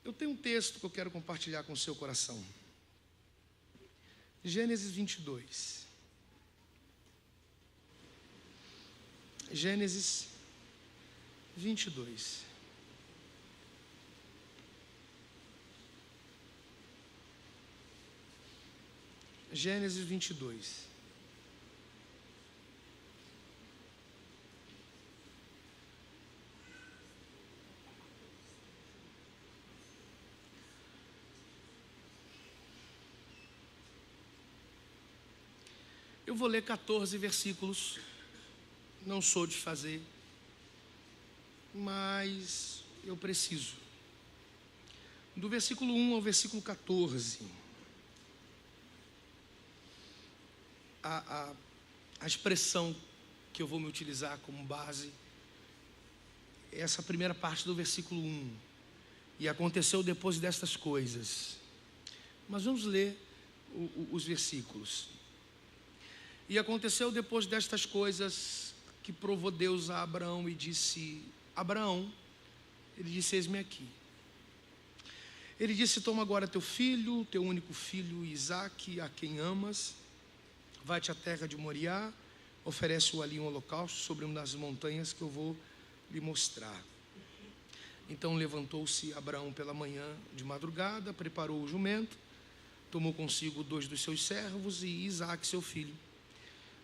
Eu tenho um texto que eu quero compartilhar com o seu coração. Gênesis 22. Gênesis 22. Gênesis 22. Eu vou ler 14 versículos, não sou de fazer, mas eu preciso. Do versículo 1 ao versículo 14, a expressão que eu vou me utilizar como base é essa primeira parte do versículo 1. E aconteceu depois destas coisas. Mas vamos ler os versículos. E aconteceu depois destas coisas que provou Deus a Abraão e disse: Abraão, ele disse: eis-me aqui. Ele disse: toma agora teu filho, teu único filho Isaque, a quem amas, vai-te à terra de Moriá, oferece-o ali um holocausto sobre uma das montanhas que eu vou lhe mostrar. Então levantou-se Abraão pela manhã de madrugada, preparou o jumento, tomou consigo 2 dos seus servos e Isaque seu filho.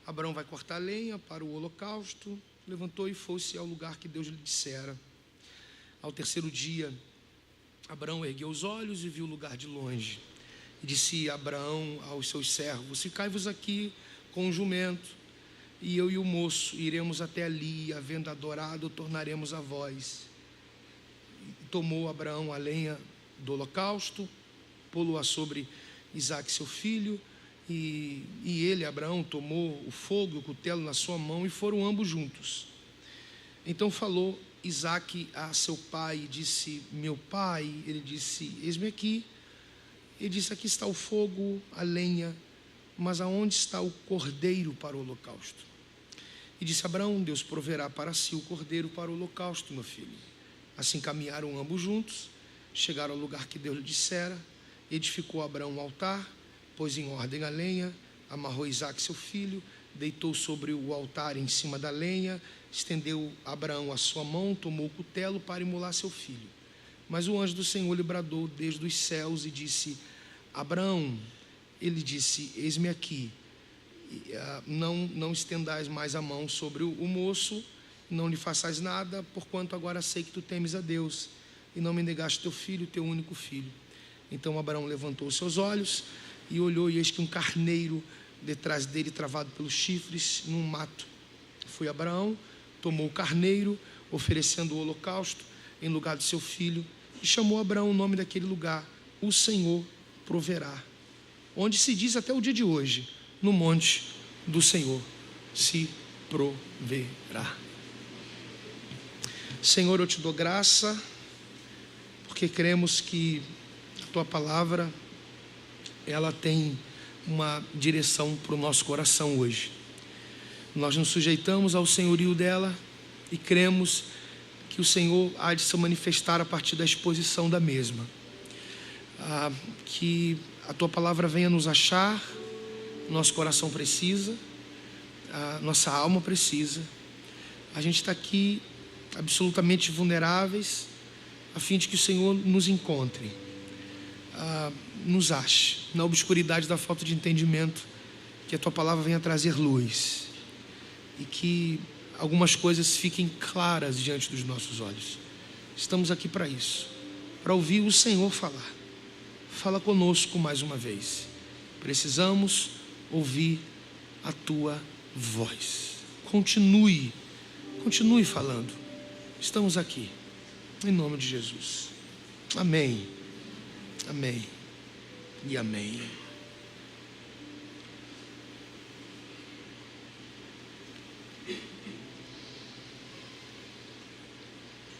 Abraão vai cortar lenha para o holocausto, levantou e foi-se ao lugar que Deus lhe dissera. Ao terceiro dia, Abraão ergueu os olhos e viu o lugar de longe. E disse Abraão aos seus servos: ficai-vos aqui com o jumento, e eu e o moço iremos até ali, e havendo adorado, tornaremos a vós. E tomou Abraão a lenha do holocausto, pô-lo-a sobre Isaque seu filho, e ele, Abraão, tomou o fogo e o cutelo na sua mão, e foram ambos juntos. Então falou Isaque a seu pai e disse: meu pai. Ele disse: eis-me aqui. Ele disse: aqui está o fogo, a lenha, mas aonde está o cordeiro para o holocausto? E disse Abraão: Deus proverá para si o cordeiro para o holocausto, meu filho. Assim caminharam ambos juntos, chegaram ao lugar que Deus lhe dissera. Edificou Abraão um altar, pôs em ordem a lenha, amarrou Isaque seu filho, deitou sobre o altar em cima da lenha, estendeu Abraão a sua mão, tomou o cutelo para imolar seu filho. Mas o anjo do Senhor lhe bradou desde os céus e disse: Abraão. Ele disse: eis-me aqui. Não estendais mais a mão sobre o moço, não lhe façais nada, porquanto agora sei que tu temes a Deus, e não me negaste teu filho, teu único filho. Então Abraão levantou os seus olhos e olhou, e eis que um carneiro detrás dele, travado pelos chifres, num mato. Foi Abraão, tomou o carneiro, oferecendo o holocausto em lugar de seu filho, e chamou Abraão o nome daquele lugar: o Senhor proverá. Onde se diz até o dia de hoje: no monte do Senhor se proverá. Senhor, eu te dou graça, porque cremos que a tua palavra, ela tem uma direção para o nosso coração hoje. Nós nos sujeitamos ao senhorio dela e cremos que o Senhor há de se manifestar a partir da exposição da mesma. Que a tua palavra venha nos achar, nosso coração precisa, a nossa alma precisa. A gente está aqui absolutamente vulneráveis, a fim de que o Senhor nos encontre, nos ache na obscuridade da falta de entendimento, que a tua palavra venha trazer luz e que algumas coisas fiquem claras diante dos nossos olhos. Estamos aqui para isso, para ouvir o Senhor falar. Fala conosco mais uma vez. Precisamos ouvir a tua voz. Continue falando. Estamos aqui, em nome de Jesus. Amém. Amém e amém.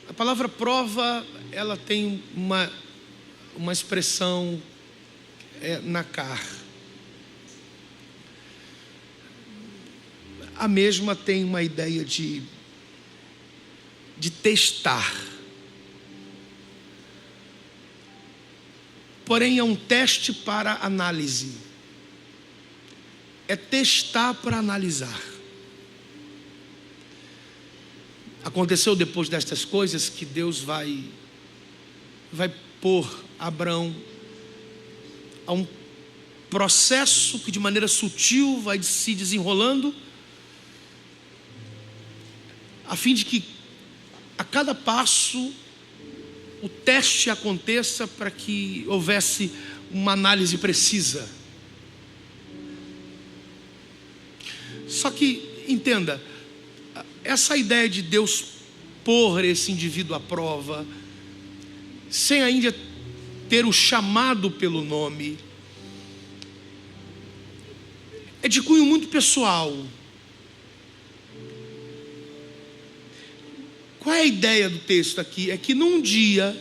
A palavra prova, ela tem uma expressão nakar. A mesma tem uma ideia de testar. porém é um teste para análise. É testar para analisar. Aconteceu depois destas coisas que Deus vai pôr Abrão a um processo que de maneira sutil vai se desenrolando, a fim de que a cada passo o teste aconteça para que houvesse uma análise precisa. Só que, entenda, essa ideia de Deus pôr esse indivíduo à prova, sem ainda ter o chamado pelo nome, é de cunho muito pessoal. Qual é a ideia do texto aqui? É que num dia,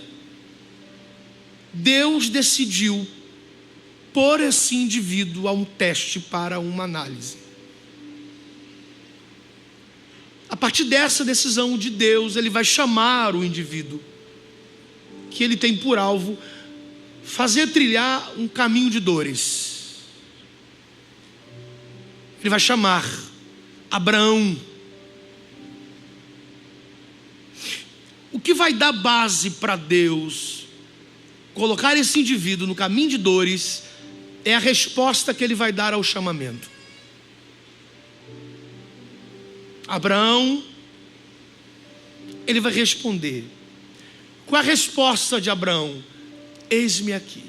Deus decidiu pôr esse indivíduo a um teste para uma análise. A partir dessa decisão de Deus, Ele vai chamar o indivíduo, que Ele tem por alvo, fazer trilhar um caminho de dores. Ele vai chamar Abraão. O que vai dar base para Deus colocar esse indivíduo no caminho de dores é a resposta que Ele vai dar ao chamamento. Abraão, ele vai responder. Qual a resposta de Abraão? Eis-me aqui.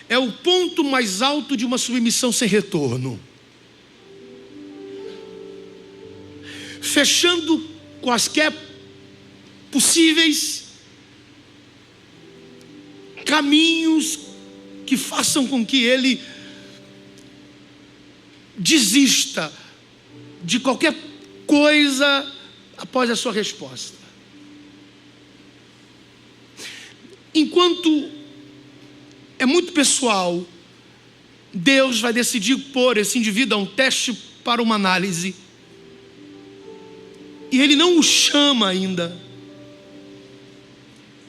É o ponto mais alto de uma submissão sem retorno. Fechando quaisquer possíveis caminhos que façam com que ele desista de qualquer coisa após a sua resposta. Enquanto é muito pessoal, Deus vai decidir pôr esse indivíduo a um teste para uma análise. E Ele não o chama ainda.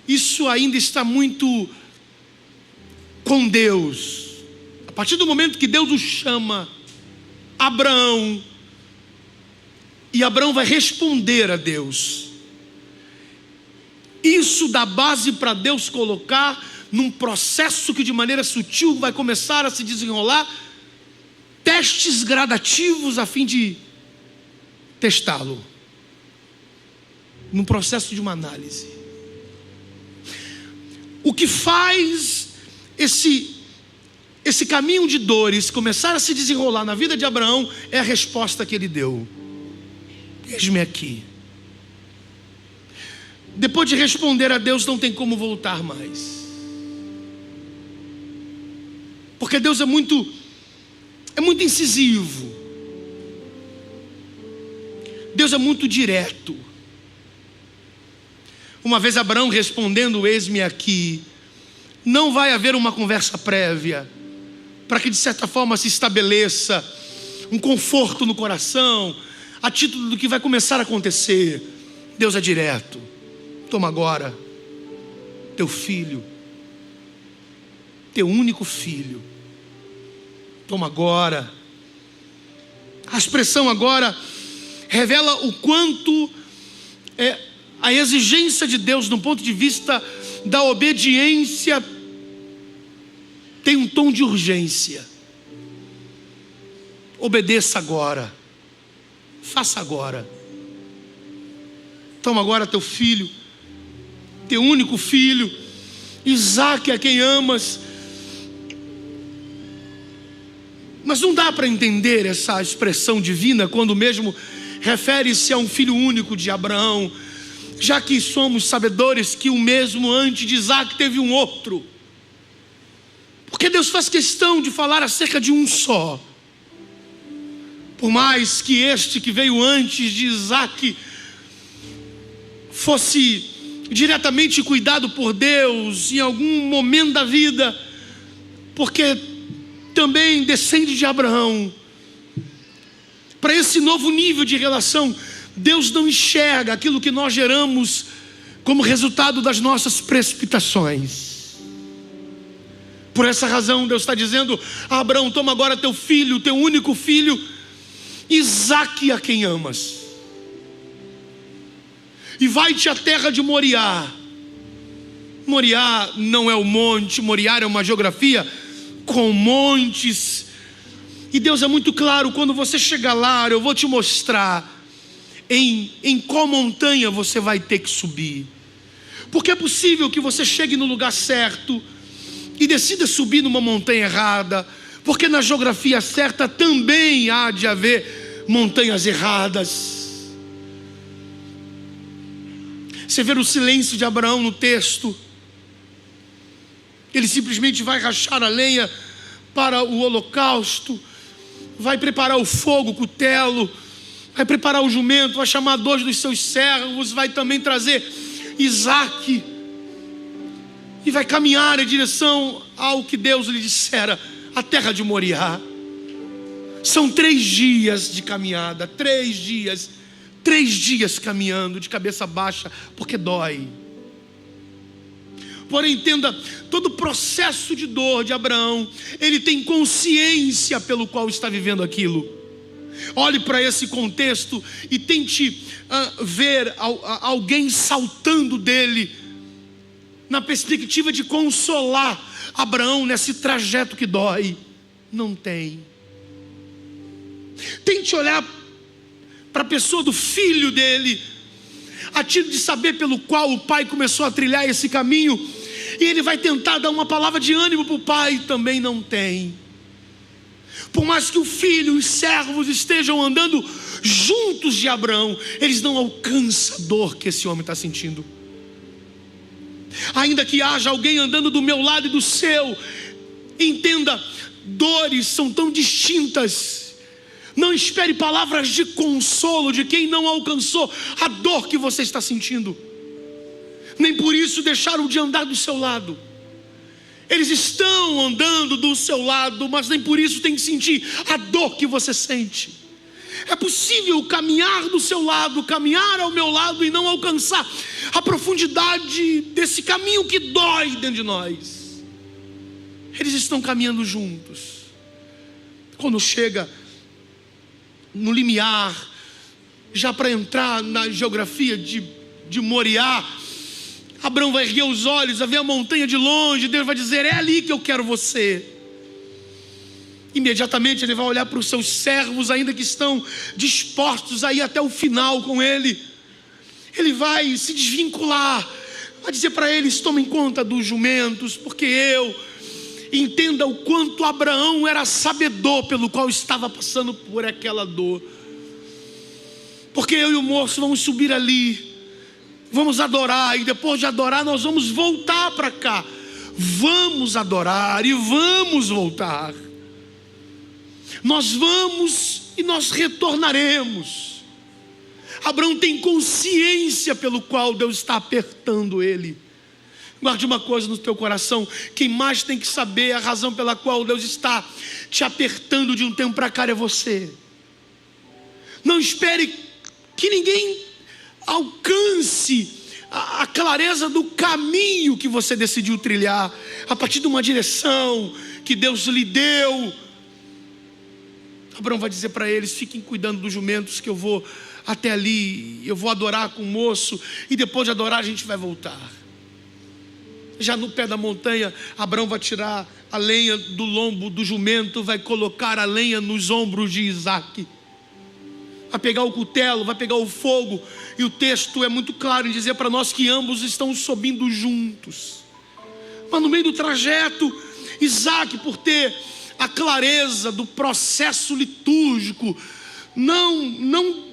Isso ainda está muito com Deus. A partir do momento que Deus o chama, Abraão, e Abraão vai responder a Deus. Isso dá base para Deus colocar num processo que de maneira sutil vai começar a se desenrolar testes gradativos a fim de testá-lo. Num processo de uma análise. O que faz esse caminho de dores começar a se desenrolar na vida de Abraão é a resposta que ele deu. Eis-me aqui. Depois de responder a Deus, não tem como voltar mais. Porque Deus é muito incisivo. Deus é muito direto. Uma vez Abraão respondendo, eis-me aqui, não vai haver uma conversa prévia, para que de certa forma se estabeleça um conforto no coração, a título do que vai começar a acontecer. Deus é direto. Toma agora teu filho, teu único filho. Toma agora. A expressão agora revela o quanto a exigência de Deus no ponto de vista da obediência tem um tom de urgência. Obedeça agora. Faça agora. Toma agora teu filho, teu único filho, Isaque, a quem amas. Mas não dá para entender essa expressão divina quando mesmo refere-se a um filho único de Abraão, já que somos sabedores que o mesmo antes de Isaque teve um outro. Porque Deus faz questão de falar acerca de um só. Por mais que este que veio antes de Isaque fosse diretamente cuidado por Deus em algum momento da vida, porque também descende de Abraão. Para esse novo nível de relação, Deus não enxerga aquilo que nós geramos como resultado das nossas precipitações. Por essa razão Deus está dizendo a Abraão: toma agora teu filho, teu único filho, Isaque, a quem amas, e vai-te à terra de Moriá. Moriá não é o monte, Moriá é uma geografia com montes. E Deus é muito claro: quando você chegar lá, eu vou te mostrar em qual montanha você vai ter que subir. Porque é possível que você chegue no lugar certo e decida subir numa montanha errada, porque na geografia certa também há de haver montanhas erradas. Você vê o silêncio de Abraão no texto. Ele simplesmente vai rachar a lenha para o holocausto, vai preparar o fogo, o cutelo, vai preparar o jumento, vai chamar 2 dos seus servos, vai também trazer Isaque, e vai caminhar em direção ao que Deus lhe dissera, a terra de Moriá. São 3 dias de caminhada, 3 dias caminhando de cabeça baixa, porque dói. Porém, entenda, todo o processo de dor de Abraão, ele tem consciência pelo qual está vivendo aquilo. Olhe para esse contexto e tente ver alguém saltando dele, na perspectiva de consolar Abraão nesse trajeto que dói. Não tem. Tente olhar para a pessoa do filho dele, a título de saber pelo qual o pai começou a trilhar esse caminho, e ele vai tentar dar uma palavra de ânimo para o pai. Também não tem. Por mais que o filho e os servos estejam andando juntos de Abraão, eles não alcançam a dor que esse homem está sentindo. Ainda que haja alguém andando do meu lado e do seu, entenda, dores são tão distintas. Não espere palavras de consolo de quem não alcançou a dor que você está sentindo. Nem por isso deixaram de andar do seu lado. Eles estão andando do seu lado, mas nem por isso tem que sentir a dor que você sente. É possível caminhar do seu lado, caminhar ao meu lado e não alcançar a profundidade desse caminho que dói dentro de nós. Eles estão caminhando juntos. Quando chega no limiar, já para entrar na geografia de Moriá, Abraão vai erguer os olhos, vai ver a montanha de longe. Deus vai dizer: é ali que eu quero você. Imediatamente ele vai olhar para os seus servos, ainda que estão dispostos a ir até o final com ele. Ele vai se desvincular, vai dizer para eles: tomem conta dos jumentos, porque entenda o quanto Abraão era sabedor pelo qual estava passando por aquela dor. Porque eu e o moço vamos subir ali, vamos adorar, e depois de adorar nós vamos voltar para cá. Vamos adorar e vamos voltar. Nós vamos e nós retornaremos. Abraão tem consciência pelo qual Deus está apertando ele. Guarde uma coisa no teu coração: quem mais tem que saber a razão pela qual Deus está te apertando de um tempo para cá é você. Não espere que ninguém alcance a clareza do caminho que você decidiu trilhar, a partir de uma direção que Deus lhe deu. Abraão vai dizer para eles: fiquem cuidando dos jumentos, que eu vou até ali, eu vou adorar com o moço, e depois de adorar a gente vai voltar. Já no pé da montanha, Abraão vai tirar a lenha do lombo do jumento, vai colocar a lenha nos ombros de Isaque, vai pegar o cutelo, vai pegar o fogo, e o texto é muito claro em dizer para nós que ambos estão subindo juntos. Mas no meio do trajeto, Isaque, por ter a clareza do processo litúrgico, não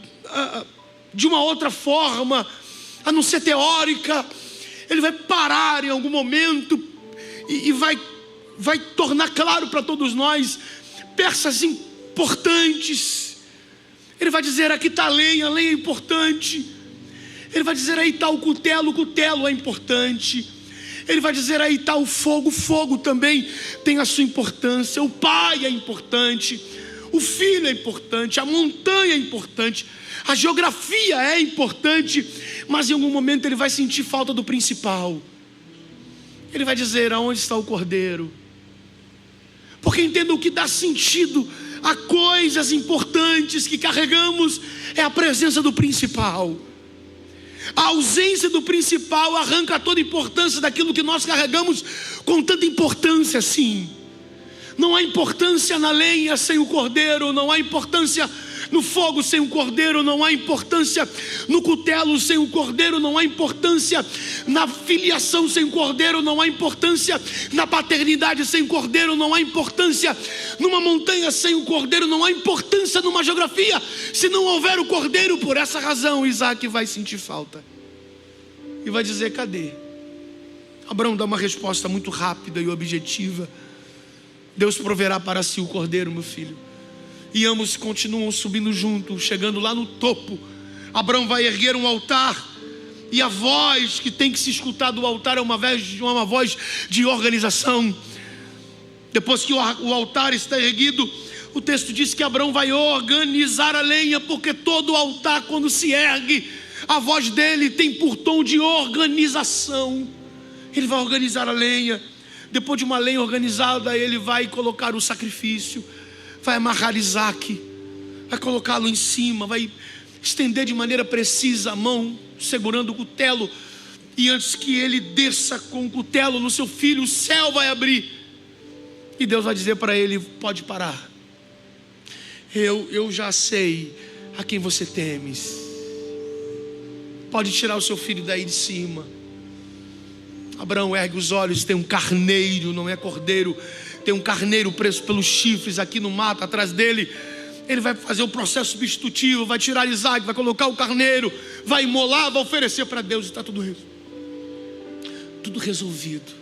de uma outra forma, a não ser teórica, ele vai parar em algum momento e vai tornar claro para todos nós peças importantes. Ele vai dizer: aqui está a lenha é importante. Ele vai dizer: aí está o cutelo é importante. Ele vai dizer: aí está o fogo também tem a sua importância. O pai é importante, o filho é importante, a montanha é importante, a geografia é importante. Mas em algum momento ele vai sentir falta do principal. Ele vai dizer: aonde está o cordeiro? Porque entenda, o que dá sentido a coisas importantes que carregamos é a presença do principal. A ausência do principal arranca toda a importância daquilo que nós carregamos com tanta importância assim. Não há importância na lenha sem o cordeiro, não há importância no fogo sem o cordeiro, não há importância no cutelo sem o cordeiro, não há importância na filiação sem o cordeiro, não há importância na paternidade sem o cordeiro, não há importância numa montanha sem o cordeiro, não há importância numa geografia se não houver o cordeiro. Por essa razão Isaac vai sentir falta e vai dizer: cadê? Abraão dá uma resposta muito rápida e objetiva: Deus proverá para si o cordeiro, meu filho. E ambos continuam subindo juntos, chegando lá no topo. Abraão vai erguer um altar, e a voz que tem que se escutar do altar é uma voz de organização. Depois que o altar está erguido, o texto diz que Abraão vai organizar a lenha, porque todo altar, quando se ergue, a voz dele tem por tom de organização. Ele vai organizar a lenha. Depois de uma lenha organizada, ele vai colocar o sacrifício, vai amarrar Isaac, vai colocá-lo em cima, vai estender de maneira precisa a mão, segurando o cutelo, e antes que ele desça com o cutelo no seu filho, o céu vai abrir, e Deus vai dizer para ele: pode parar, eu já sei a quem você temes, pode tirar o seu filho daí de cima. Abraão ergue os olhos, tem um carneiro, não é cordeiro, tem um carneiro preso pelos chifres aqui no mato atrás dele. Ele vai fazer o processo substitutivo, vai tirar Isaac, vai colocar o carneiro, vai imolar, vai oferecer para Deus, e está tudo resolvido.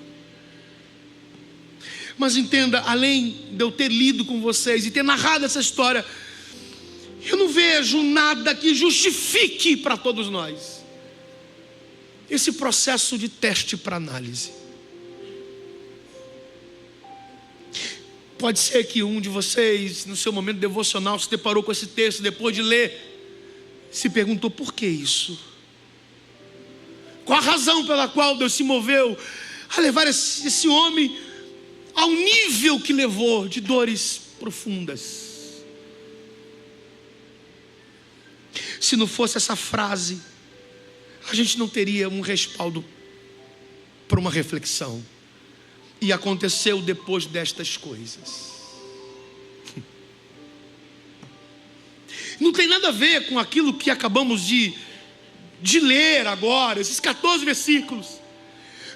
Mas entenda, além de eu ter lido com vocês e ter narrado essa história, eu não vejo nada que justifique para todos nós esse processo de teste para análise. Pode ser que um de vocês, no seu momento devocional, se deparou com esse texto, depois de ler, se perguntou: por que isso? Qual a razão pela qual Deus se moveu a levar esse homem ao nível que levou, de dores profundas? Se não fosse essa frase, a gente não teria um respaldo para uma reflexão. E aconteceu depois destas coisas. Não tem nada a ver com aquilo que acabamos de ler agora, esses 14 versículos.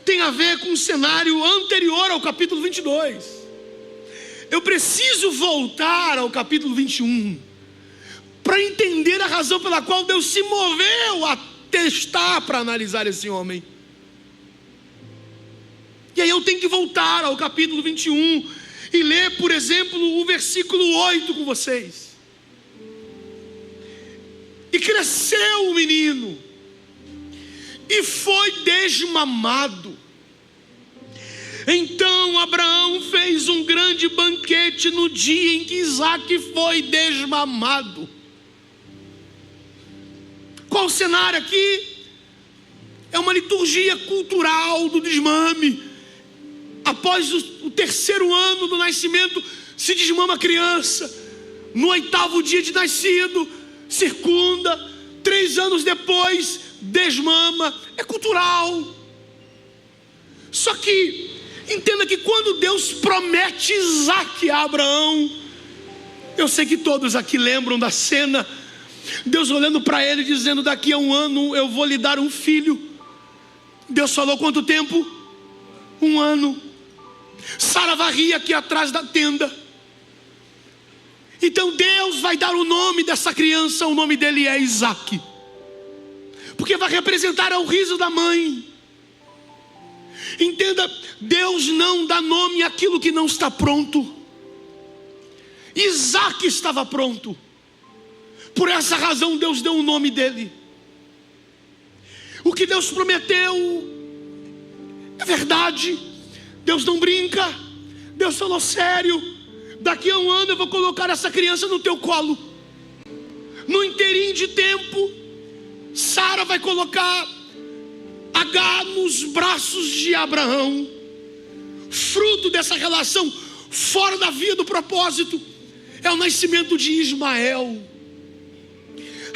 Tem a ver com um cenário anterior ao capítulo 22. Eu preciso voltar ao capítulo 21 para entender a razão pela qual Deus se moveu a testar para analisar esse homem. E aí eu tenho que voltar ao capítulo 21 e ler, por exemplo, o versículo 8 com vocês. E cresceu o menino, e foi desmamado. Então Abraão fez um grande banquete no dia em que Isaac foi desmamado. Qual o cenário aqui? É uma liturgia cultural do desmame. Após o terceiro ano do nascimento, se desmama a criança. No 8º dia de nascido, circunda. 3 anos depois, desmama. É cultural. Só que entenda que quando Deus promete Isaac a Abraão, eu sei que todos aqui lembram da cena, Deus olhando para ele dizendo: daqui a 1 ano eu vou lhe dar um filho. Deus falou quanto tempo? 1 ano. Sara varria aqui atrás da tenda. Então Deus vai dar o nome dessa criança, o nome dele é Isaac, porque vai representar o riso da mãe. Entenda, Deus não dá nome àquilo que não está pronto. Isaac estava pronto, por essa razão Deus deu o nome dele. O que Deus prometeu é verdade. Deus não brinca. Deus falou sério: daqui a 1 ano eu vou colocar essa criança no teu colo. No inteirinho de tempo, Sara vai colocar Agar nos braços de Abraão. Fruto dessa relação fora da via do propósito, é o nascimento de Ismael.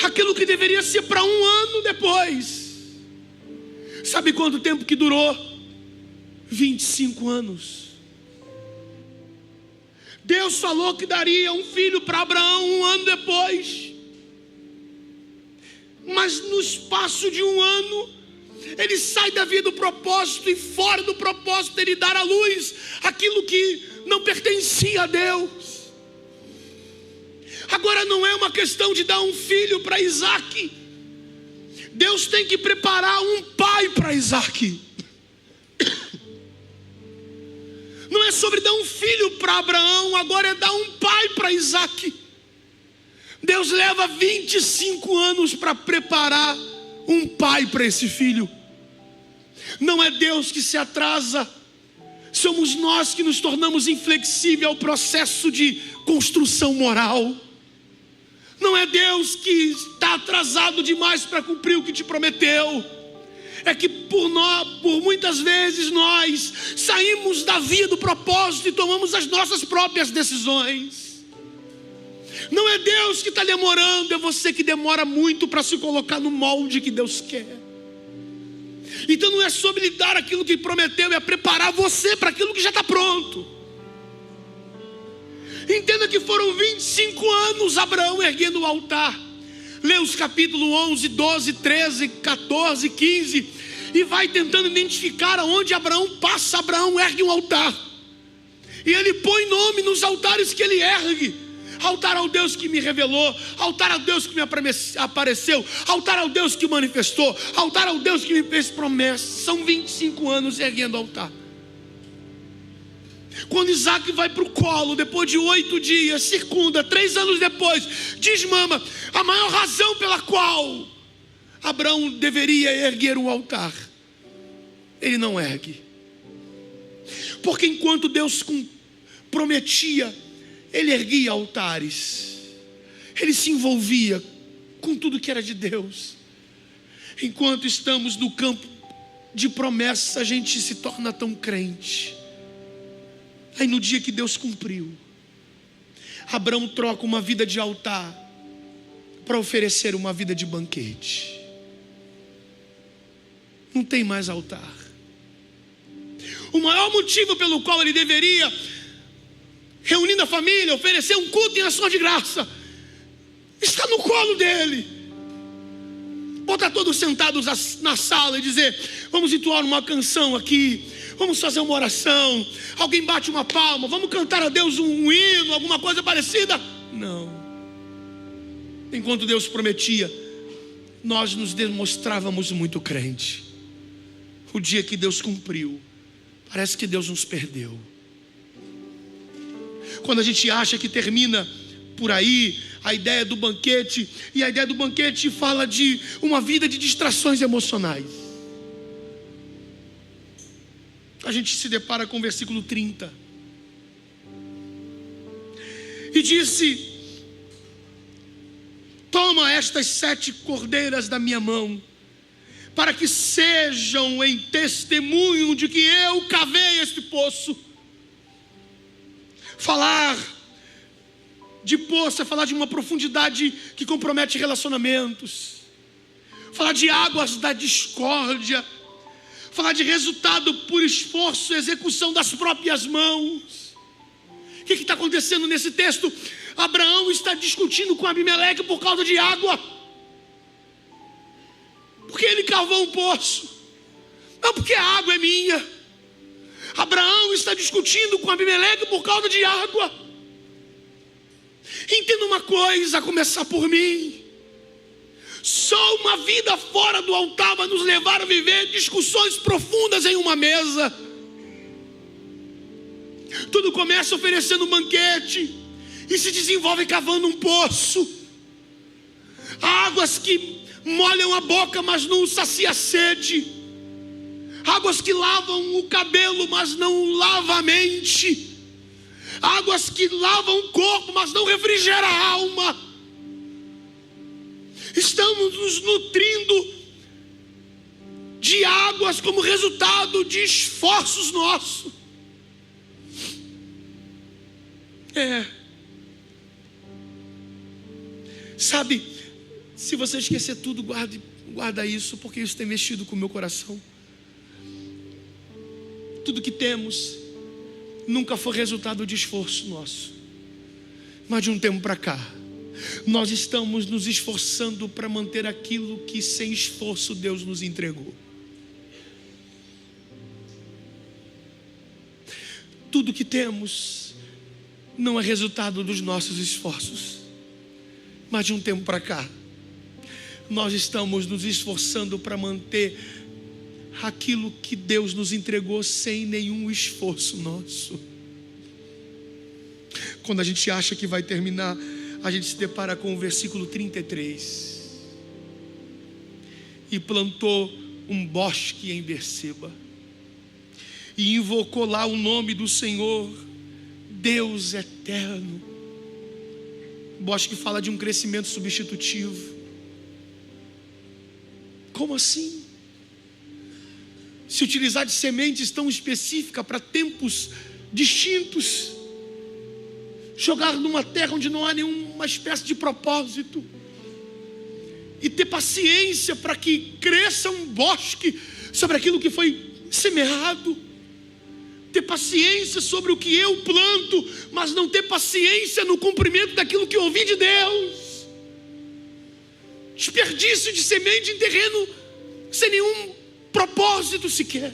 Aquilo que deveria ser para 1 ano depois. Sabe quanto tempo que durou? 25 anos. Deus falou que daria um filho para Abraão 1 ano depois. Mas no espaço de 1 ano, ele sai da via do propósito, e fora do propósito ele dá à luz aquilo que não pertencia a Deus. Agora não é uma questão de dar um filho para Isaac. Deus tem que preparar um pai para Isaac. Não é sobre dar um filho para Abraão, agora é dar um pai para Isaac. Deus leva 25 anos para preparar um pai para esse filho. Não é Deus que se atrasa, somos nós que nos tornamos inflexíveis ao processo de construção moral. Não é Deus que está atrasado demais para cumprir o que te prometeu. É que por muitas vezes nós saímos da via do propósito e tomamos as nossas próprias decisões. Não é Deus que está demorando, é você que demora muito para se colocar no molde que Deus quer. Então não é sobre lhe dar aquilo que prometeu, é preparar você para aquilo que já está pronto. Entenda que foram 25 anos Abraão erguendo o altar. Lê os capítulos 11, 12, 13, 14, 15 e vai tentando identificar aonde Abraão passa. Abraão ergue um altar e ele põe nome nos altares que ele ergue. Altar ao Deus que me revelou, altar ao Deus que me apareceu, altar ao Deus que manifestou, altar ao Deus que me fez promessa. São 25 anos erguendo altar. Quando Isaac vai para o colo, depois de 8 dias, circunda, 3 anos depois, desmama. A maior razão pela qual Abraão deveria erguer um altar, ele não ergue. Porque enquanto Deus prometia, ele erguia altares, ele se envolvia com tudo que era de Deus. Enquanto estamos no campo de promessa, a gente se torna tão crente. Aí no dia que Deus cumpriu, Abraão troca uma vida de altar para oferecer uma vida de banquete. Não tem mais altar. O maior motivo pelo qual ele deveria, reunindo a família, oferecer um culto em ação de graça, está no colo dele. Botar todos sentados na sala e dizer: vamos entoar uma canção aqui, vamos fazer uma oração, alguém bate uma palma, vamos cantar a Deus um hino, alguma coisa parecida. Não. Enquanto Deus prometia, nós nos demonstrávamos muito crente. O dia que Deus cumpriu, parece que Deus nos perdeu. Quando a gente acha que termina por aí a ideia do banquete, e a ideia do banquete fala de uma vida de distrações emocionais, a gente se depara com o versículo 30. E disse: toma estas 7 cordeiras da minha mão, para que sejam em testemunho de que eu cavei este poço. Falar de poço é falar de uma profundidade que compromete relacionamentos. Falar de águas da discórdia. Falar de resultado por esforço, execução das próprias mãos. O que está acontecendo nesse texto? Abraão está discutindo com Abimeleque por causa de água. Porque ele cavou um poço. Não porque a água é minha. Abraão está discutindo com Abimeleque por causa de água. Entenda uma coisa, a começar por mim. Só uma vida fora do altar vai nos levar a viver discussões profundas em uma mesa. Tudo começa oferecendo um banquete e se desenvolve cavando um poço. Águas que molham a boca, mas não sacia a sede. Águas que lavam o cabelo, mas não lavam a mente. Águas que lavam o corpo, mas não refrigeram a alma. Estamos nos nutrindo de águas como resultado de esforços nossos. Sabe, se você esquecer tudo, guarda isso, porque isso tem mexido com o meu coração. Tudo que temos nunca foi resultado de esforço nosso, mas de um tempo para cá, nós estamos nos esforçando para manter aquilo que sem esforço Deus nos entregou. Tudo que temos não é resultado dos nossos esforços, mas de um tempo para cá, nós estamos nos esforçando para manter aquilo que Deus nos entregou sem nenhum esforço nosso. Quando a gente acha que vai terminar, a gente se depara com o versículo 33. E plantou um bosque em Berseba, e invocou lá o nome do Senhor, Deus eterno. O bosque fala de um crescimento substitutivo. Como assim? Se utilizar de sementes tão específicas para tempos distintos, jogar numa terra onde não há nenhuma espécie de propósito, e ter paciência para que cresça um bosque sobre aquilo que foi semeado, ter paciência sobre o que eu planto, mas não ter paciência no cumprimento daquilo que ouvi de Deus, desperdício de semente em terreno sem nenhum propósito sequer.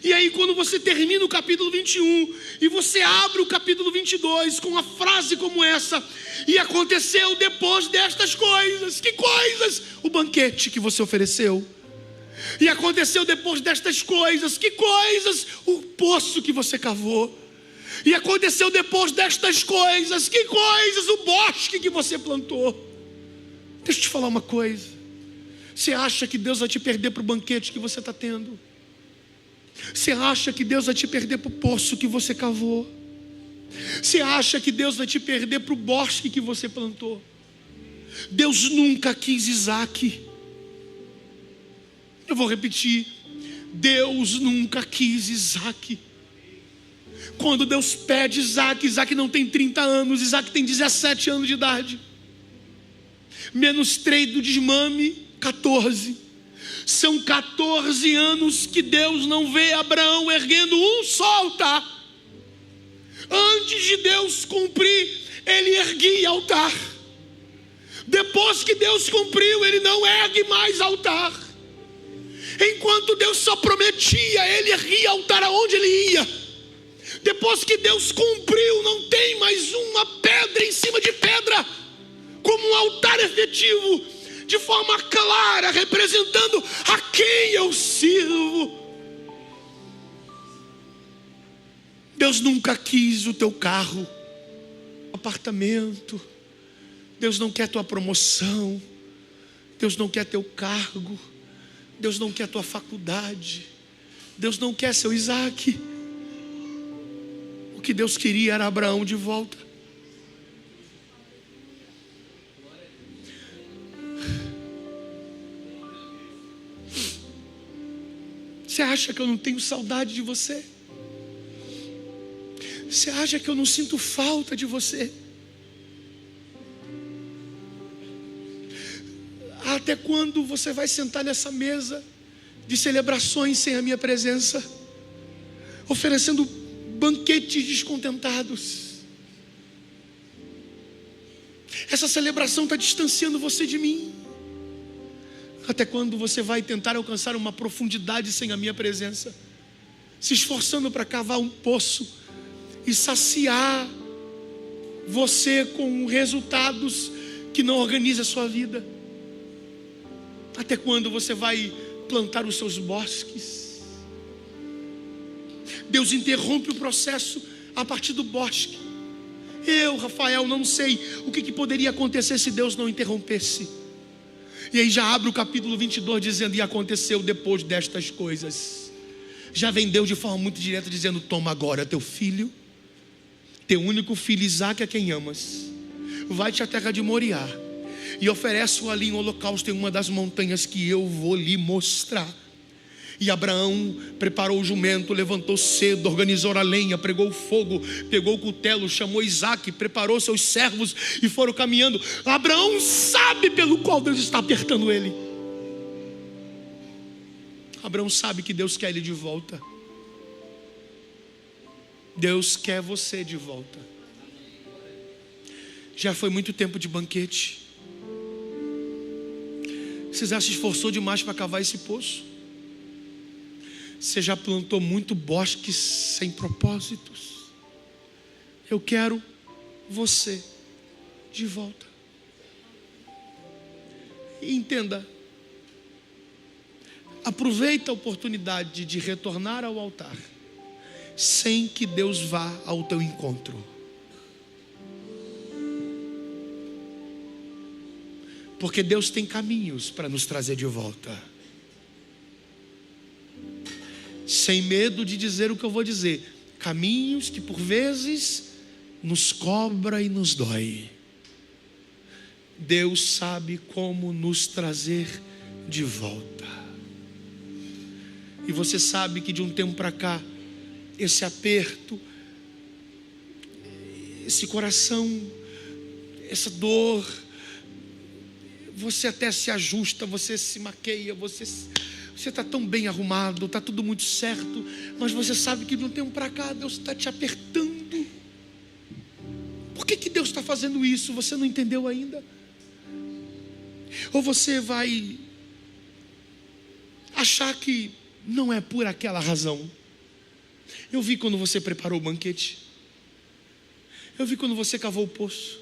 E aí quando você termina o capítulo 21 e você abre o capítulo 22 com uma frase como essa: e aconteceu depois destas coisas. Que coisas? O banquete que você ofereceu. E aconteceu depois destas coisas. Que coisas? O poço que você cavou. E aconteceu depois destas coisas. Que coisas? O bosque que você plantou. Deixa eu te falar uma coisa. Você acha que Deus vai te perder para o banquete que você está tendo? Você acha que Deus vai te perder para o poço que você cavou? Você acha que Deus vai te perder para o bosque que você plantou? Deus nunca quis Isaac. Eu vou repetir: Deus nunca quis Isaac. Quando Deus pede Isaac, Isaac não tem 30 anos, Isaac tem 17 anos de idade. Menos 3 do desmame, 14. São 14 anos que Deus não vê Abraão erguendo um só altar. Antes de Deus cumprir, ele erguia altar. Depois que Deus cumpriu, ele não ergue mais altar. Enquanto Deus só prometia, ele erguia altar aonde ele ia. Depois que Deus cumpriu, não tem mais uma pedra em cima de pedra, como um altar efetivo, de forma clara, representando a quem eu sirvo. Deus nunca quis o teu carro, apartamento. Deus não quer tua promoção. Deus não quer teu cargo. Deus não quer tua faculdade. Deus não quer seu Isaac. O que Deus queria era Abraão de volta. Você acha que eu não tenho saudade de você? Você acha que eu não sinto falta de você? Até quando você vai sentar nessa mesa de celebrações sem a minha presença, oferecendo banquetes descontentados? Essa celebração está distanciando você de mim. Até quando você vai tentar alcançar uma profundidade sem a minha presença, se esforçando para cavar um poço e saciar você com resultados que não organizam a sua vida? Até quando você vai plantar os seus bosques? Deus interrompe o processo a partir do bosque. Eu, Rafael, não sei o que poderia acontecer se Deus não interrompesse. E aí já abre o capítulo 22 dizendo: e aconteceu depois destas coisas. Já vem Deus de forma muito direta dizendo: toma agora teu filho, teu único filho Isaque, a quem amas, vai-te à terra de Moriá e oferece-o ali em holocausto em uma das montanhas que eu vou lhe mostrar. E Abraão preparou o jumento, levantou cedo, organizou a lenha, pregou o fogo, pegou o cutelo, chamou Isaque, preparou seus servos e foram caminhando. Abraão sabe pelo qual Deus está apertando ele. Abraão sabe que Deus quer ele de volta. Deus quer você de volta. Já foi muito tempo de banquete. Você já se esforçou demais para cavar esse poço. Você já plantou muito bosques sem propósitos. Eu quero você de volta. E entenda, aproveita a oportunidade de retornar ao altar, sem que Deus vá ao teu encontro. Porque Deus tem caminhos para nos trazer de volta. Sem medo de dizer o que eu vou dizer. Caminhos que por vezes nos cobra e nos dói. Deus sabe como nos trazer de volta. E você sabe que de um tempo para cá, esse aperto, esse coração, essa dor, você até se ajusta, você se maqueia, você está tão bem arrumado, está tudo muito certo, mas você sabe que de um tempo para cá Deus está te apertando. Por que Deus está fazendo isso? Você não entendeu ainda? Ou você vai achar que não é por aquela razão. Eu vi quando você preparou o banquete. Eu vi quando você cavou o poço.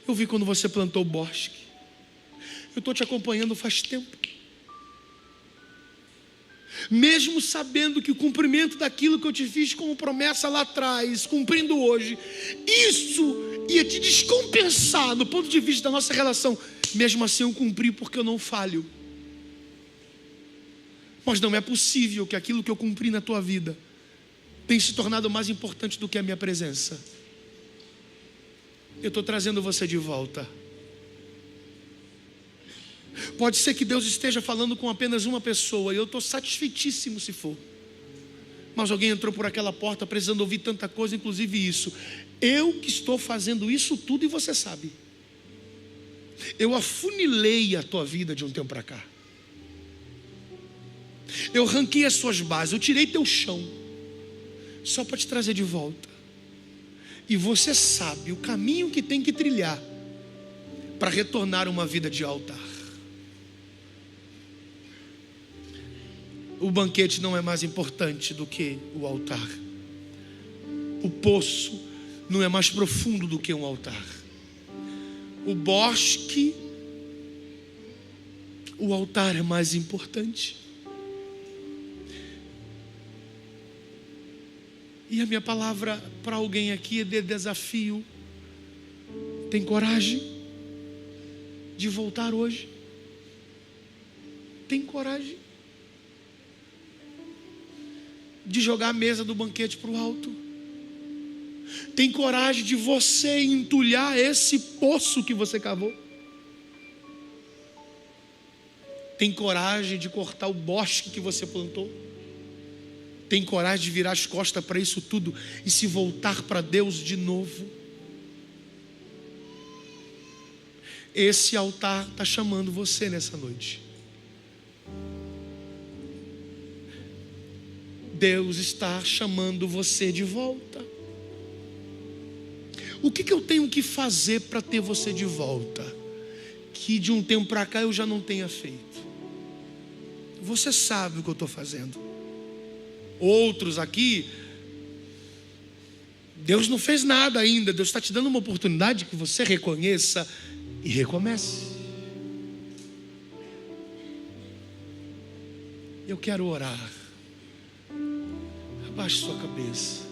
Eu vi quando você plantou o bosque. Eu estou te acompanhando faz tempo. Mesmo sabendo que o cumprimento daquilo que eu te fiz como promessa lá atrás, cumprindo hoje, isso ia te descompensar no ponto de vista da nossa relação. Mesmo assim eu cumpri porque eu não falho. Mas não é possível que aquilo que eu cumpri na tua vida tenha se tornado mais importante do que a minha presença. Eu estou trazendo você de volta. Pode ser que Deus esteja falando com apenas uma pessoa, e eu estou satisfeitíssimo se for. Mas alguém entrou por aquela porta precisando ouvir tanta coisa, inclusive isso. Eu que estou fazendo isso tudo e você sabe. Eu afunilei a tua vida de um tempo para cá. Eu arranquei as suas bases, eu tirei teu chão, só para te trazer de volta. E você sabe o caminho que tem que trilhar para retornar uma vida de altar. O banquete não é mais importante do que o altar. O poço não é mais profundo do que um altar. O bosque, o altar é mais importante. E a minha palavra para alguém aqui é de desafio. Tem coragem de voltar hoje? Tem coragem de jogar a mesa do banquete para o alto? Tem coragem de você entulhar esse poço que você cavou? Tem coragem de cortar o bosque que você plantou? Tem coragem de virar as costas para isso tudo e se voltar para Deus de novo? Esse altar está chamando você nessa noite. Deus está chamando você de volta. O que eu tenho que fazer para ter você de volta? Que de um tempo para cá eu já não tenha feito. Você sabe o que eu estou fazendo. Outros aqui, Deus não fez nada ainda. Deus está te dando uma oportunidade que você reconheça e recomece. Eu quero orar. Abaixe sua cabeça.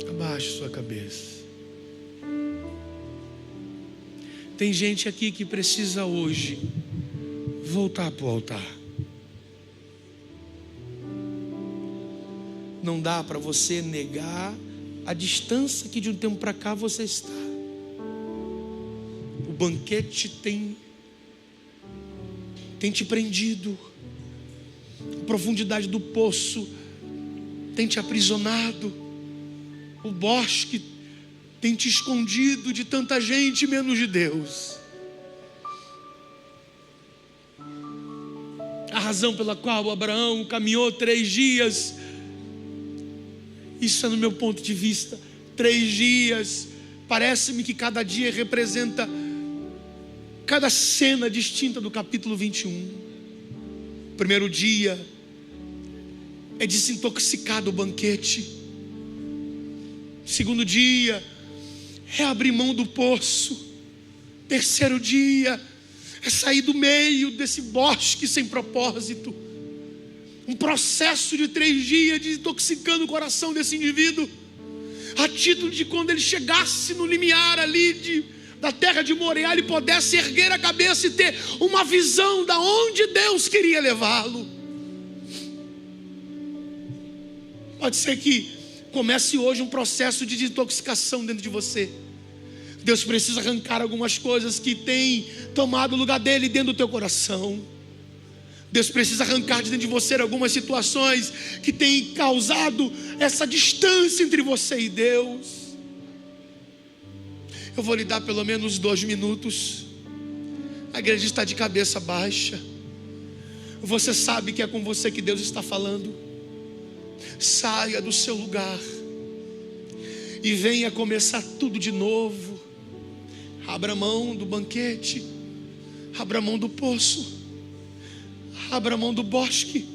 Abaixe sua cabeça. Tem gente aqui que precisa hoje voltar para o altar. Não dá para você negar a distância que de um tempo para cá você está. O banquete tem tem te prendido, a profundidade do poço tem te aprisionado, o bosque tem te escondido de tanta gente menos de Deus. A razão pela qual Abraão caminhou 3 dias, isso é no meu ponto de vista, 3 dias, parece-me que cada dia representa cada cena distinta do capítulo 21. Primeiro dia é desintoxicar do banquete. Segundo dia é abrir mão do poço. Terceiro dia é sair do meio desse bosque sem propósito. Um processo de 3 dias desintoxicando o coração desse indivíduo, a título de quando ele chegasse no limiar ali da terra de Moriá, ele pudesse erguer a cabeça e ter uma visão da onde Deus queria levá-lo. Pode ser que comece hoje um processo de desintoxicação dentro de você. Deus precisa arrancar algumas coisas que têm tomado o lugar dele dentro do teu coração. Deus precisa arrancar de dentro de você algumas situações que têm causado essa distância entre você e Deus. Eu vou lhe dar pelo menos 2 minutos. A igreja está de cabeça baixa. Você sabe que é com você que Deus está falando. Saia do seu lugar e venha começar tudo de novo. Abra mão do banquete, abra mão do poço, abra mão do bosque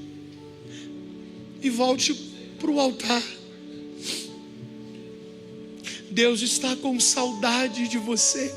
e volte para o altar. Deus está com saudade de você.